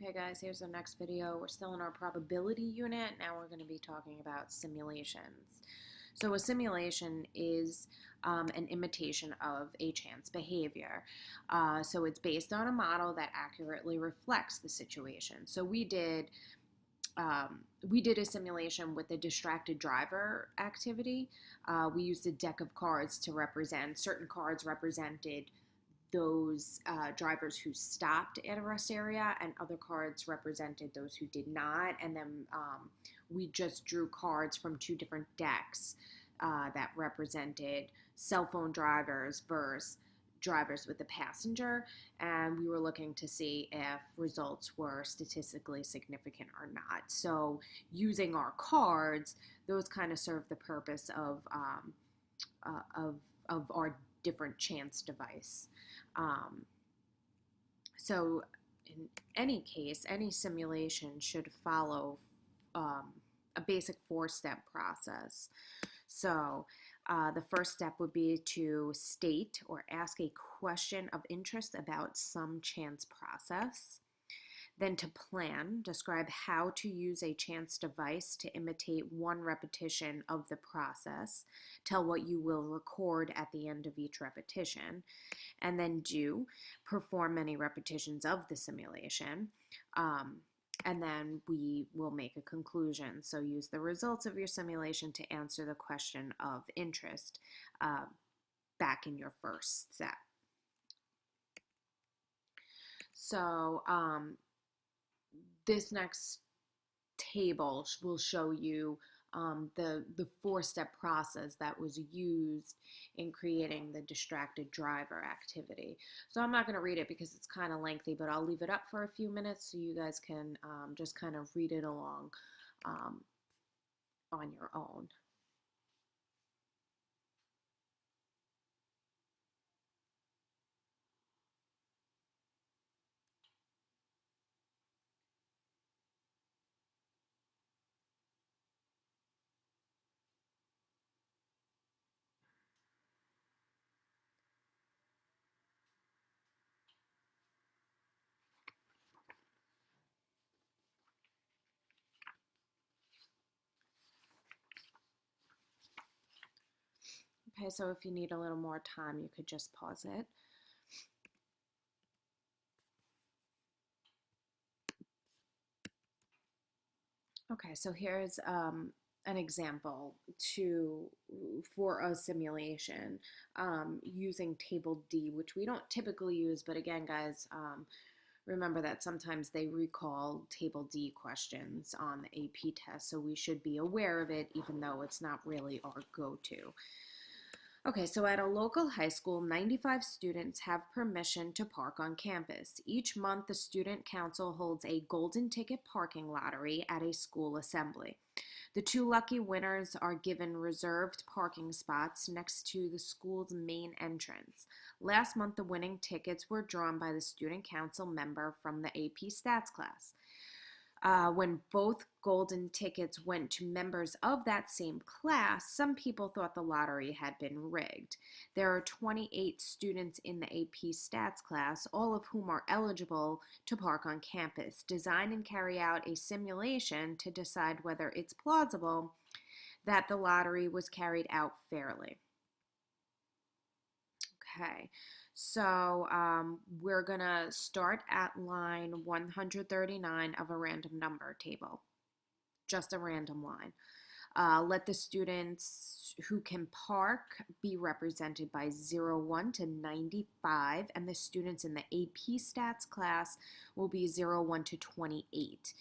Okay guys, here's our next video. We're still in our probability unit. Now we're going to be talking about simulations. So a simulation is an imitation of a chance behavior. So it's based on a model that accurately reflects the situation. So we did a simulation with the distracted driver activity. We used a deck of cards to represent, certain cards represented those drivers who stopped at a rest area, and other cards represented those who did not. And then we just drew cards from two different decks that represented cell phone drivers versus drivers with a passenger, and we were looking to see if results were statistically significant or not. So using our cards, those kind of serve the purpose of our different chance device. So in any case, any simulation should follow a basic four-step process. So the first step would be to state or ask a question of interest about some chance process. Then to plan, describe how to use a chance device to imitate one repetition of the process. Tell what you will record at the end of each repetition. And then perform many repetitions of the simulation. And then we will make a conclusion. So use the results of your simulation to answer the question of interest back in your first step. So this next table will show you the four-step process that was used in creating the distracted driver activity. So I'm not going to read it because it's kind of lengthy, but I'll leave it up for a few minutes so you guys can just kind of read it along on your own. Okay, so if you need a little more time, you could just pause it. Okay, so here's an example for a simulation using Table D, which we don't typically use, but again, guys, remember that sometimes they recall Table D questions on the AP test, so we should be aware of it, even though it's not really our go-to. Okay, so at a local high school, 95 students have permission to park on campus. Each month, the student council holds a golden ticket parking lottery at a school assembly. The two lucky winners are given reserved parking spots next to the school's main entrance. Last month, the winning tickets were drawn by the student council member from the AP Stats class. When both golden tickets went to members of that same class, some people thought the lottery had been rigged. There are 28 students in the AP Stats class, all of whom are eligible to park on campus. Design and carry out a simulation to decide whether it's plausible that the lottery was carried out fairly. Okay. So we're going to start at line 139 of a random number table, just a random line. Let the students who can park be represented by 01 to 95, and the students in the AP Stats class will be 01 to 28.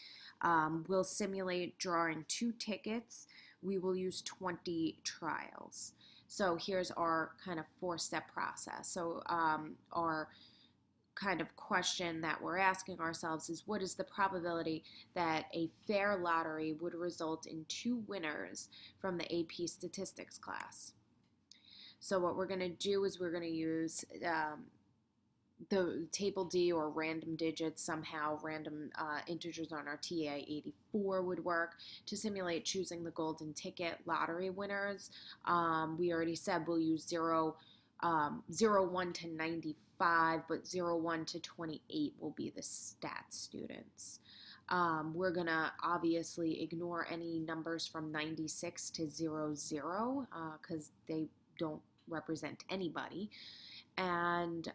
We'll simulate drawing two tickets. We will use 20 trials. So here's our kind of four-step process. So our kind of question that we're asking ourselves is, what is the probability that a fair lottery would result in two winners from the AP Statistics class? So what we're going to do is we're going to use the Table D or random digits, somehow random integers on our TA84 would work to simulate choosing the golden ticket lottery winners. We already said we'll use 0 1 to 95, but 1 to 28 will be the stats students. We're going to obviously ignore any numbers from 96 to 00 because they don't represent anybody. And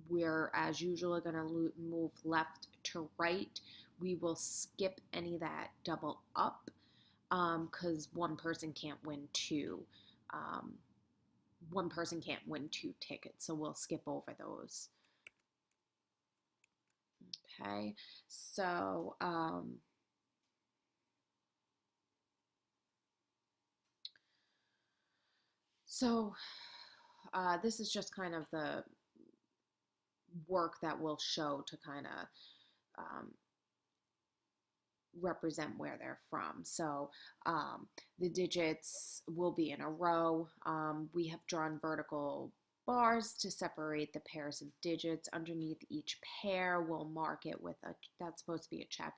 we're, as usual, going to move left to right. We will skip any that double up because one person can't win two. One person can't win two tickets, so we'll skip over those. Okay, so this is just kind of the work that we'll show to kind of represent where they're from. So the digits will be in a row. We have drawn vertical bars to separate the pairs of digits. Underneath each pair, we'll mark it with that's supposed to be a check.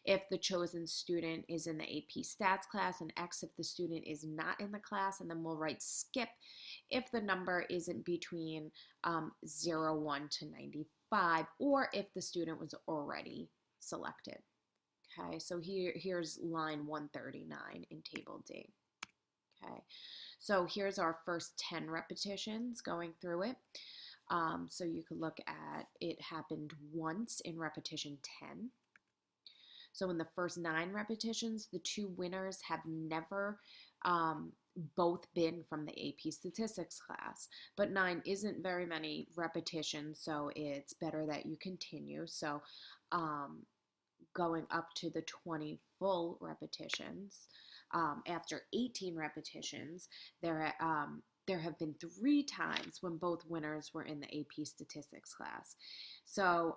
If the chosen student is in the AP Stats class, and X if the student is not in the class, and then we'll write skip if the number isn't between 1 to 95, or if the student was already selected. Okay, so here's line 139 in table D. Okay, so here's our first 10 repetitions going through it. So you could look at it happened once in repetition 10. So in the first 9 repetitions, the two winners have never both been from the AP Statistics class. But 9 isn't very many repetitions, so it's better that you continue. So going up to the 20 full repetitions, after 18 repetitions, there have been 3 times when both winners were in the AP Statistics class. So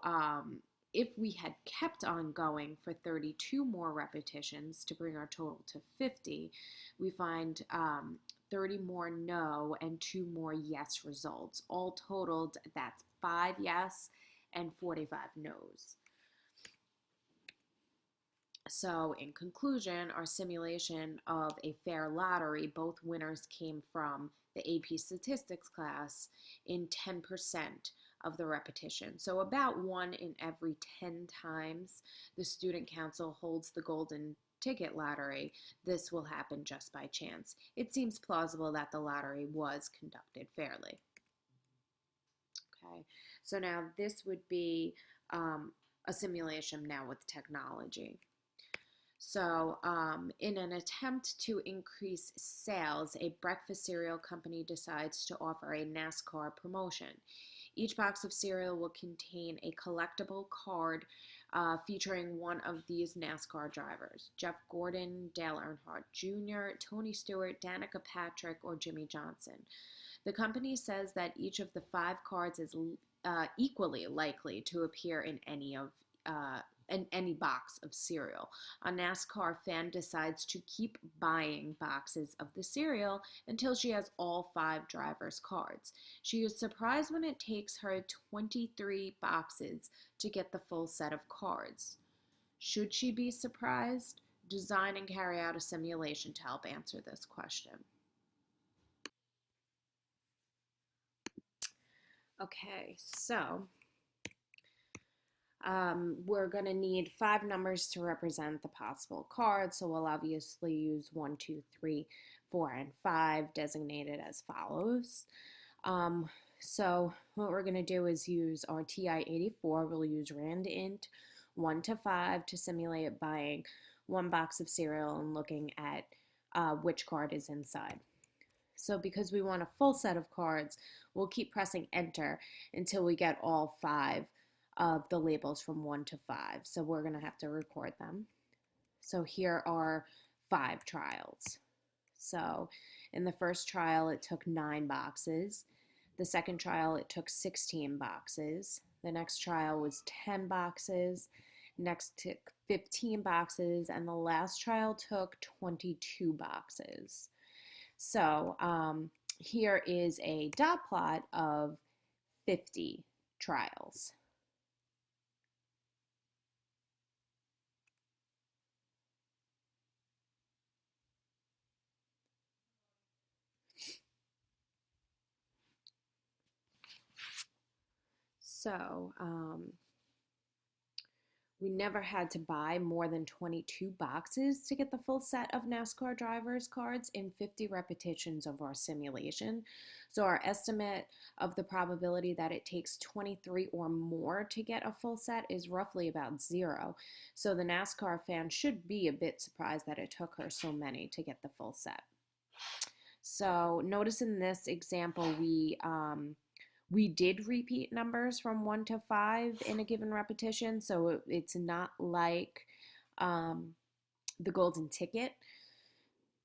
if we had kept on going for 32 more repetitions to bring our total to 50, we find 30 more no and 2 more yes results. All totaled, that's 5 yes and 45 no's. So in conclusion, our simulation of a fair lottery, both winners came from the AP Statistics class in 10% of the repetition. So about 1 in every 10 times the student council holds the golden ticket lottery, this will happen just by chance. It seems plausible that the lottery was conducted fairly. Okay, so now this would be a simulation now with technology. So in an attempt to increase sales, a breakfast cereal company decides to offer a NASCAR promotion. Each box of cereal will contain a collectible card featuring one of these NASCAR drivers: Jeff Gordon, Dale Earnhardt Jr., Tony Stewart, Danica Patrick, or Jimmy Johnson. The company says that each of the 5 cards is equally likely to appear in any box of cereal. A NASCAR fan decides to keep buying boxes of the cereal until she has all 5 drivers' cards. She is surprised when it takes her 23 boxes to get the full set of cards. Should she be surprised? Design and carry out a simulation to help answer this question. Okay, so we're going to need 5 numbers to represent the possible cards, so we'll obviously use 1, 2, 3, 4, and 5 designated as follows. So what we're going to do is use our TI-84. We'll use RandInt 1 to 5 to simulate buying 1 box of cereal and looking at which card is inside. So because we want a full set of cards, we'll keep pressing enter until we get all 5 of the labels from 1 to 5. So we're going to have to record them. So here are 5 trials. So in the first trial, it took 9 boxes. The second trial, it took 16 boxes. The next trial was 10 boxes. Next took 15 boxes. And the last trial took 22 boxes. So here is a dot plot of 50 trials. So, we never had to buy more than 22 boxes to get the full set of NASCAR drivers' cards in 50 repetitions of our simulation. So, our estimate of the probability that it takes 23 or more to get a full set is roughly about zero. So, the NASCAR fan should be a bit surprised that it took her so many to get the full set. So, notice in this example, we did repeat numbers from 1 to 5 in a given repetition, so it's not like the golden ticket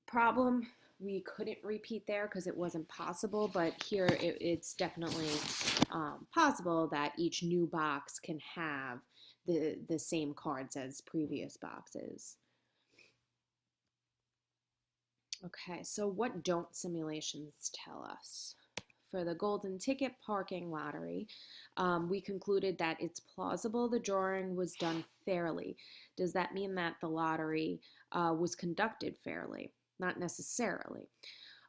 problem. We couldn't repeat there because it wasn't possible, but here it's definitely possible that each new box can have the same cards as previous boxes. Okay, so what don't simulations tell us? For the golden ticket parking lottery, we concluded that it's plausible the drawing was done fairly. Does that mean that the lottery was conducted fairly? Not necessarily.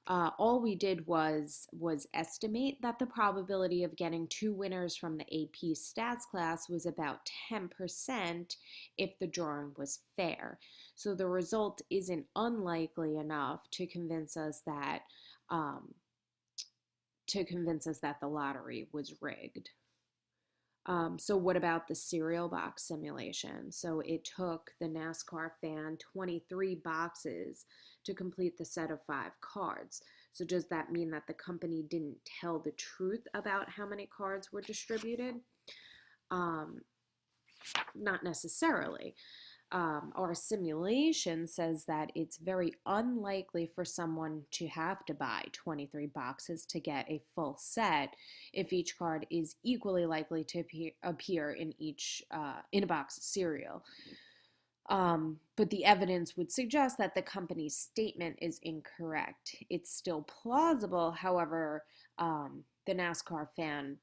All we did was estimate that the probability of getting 2 winners from the AP stats class was about 10% if the drawing was fair. So the result isn't unlikely enough to convince us that the lottery was rigged. So what about the cereal box simulation? So it took the NASCAR fan 23 boxes to complete the set of 5 cards. So does that mean that the company didn't tell the truth about how many cards were distributed? Not necessarily. Our simulation says that it's very unlikely for someone to have to buy 23 boxes to get a full set if each card is equally likely to appear in a box of cereal. But the evidence would suggest that the company's statement is incorrect. It's still plausible, however, the NASCAR fan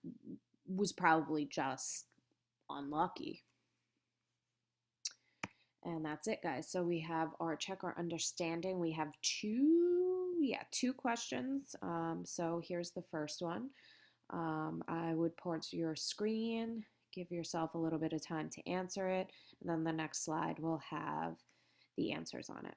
was probably just unlucky. And that's it, guys. So we have our check our understanding. We have two questions. So here's the first one. I would pause your screen, give yourself a little bit of time to answer it, and then the next slide will have the answers on it.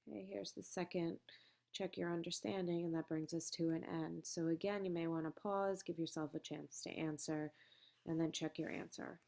Okay, here's the second check your understanding, and that brings us to an end. So again, you may want to pause, give yourself a chance to answer, and then check your answer.